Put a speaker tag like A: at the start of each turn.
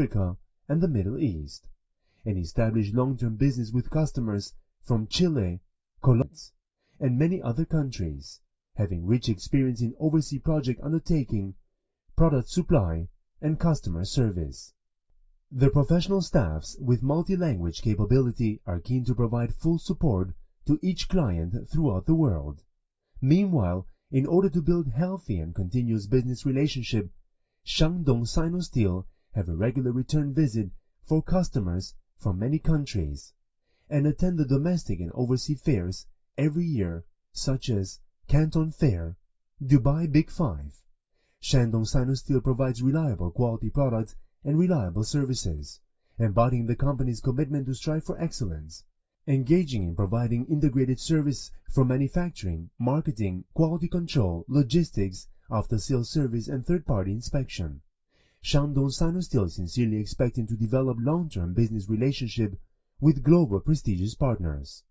A: Africa and the Middle East, and established long-term business with customers from Chile, Colombia, and many other countries, having rich experience in overseas project undertaking, product supply, and customer service. The professional staffs with multi-language capability are keen to provide full support to each client throughout the world. Meanwhile, in order to build healthy and continuous business relationship, Shandong SINO Steel have a regular return visit for customers from many countries, and attend the domestic and overseas fairs every year, such as Canton Fair, Dubai Big Five. Shandong SINO Steel provides reliable quality products and reliable services, embodying the company's commitment to strive for excellence, engaging in providing integrated service from manufacturing, marketing, quality control, logistics, after-sales service, and third-party inspection. Shandong SINO Steel is sincerely expecting to develop long-term business relationship with global prestigious partners.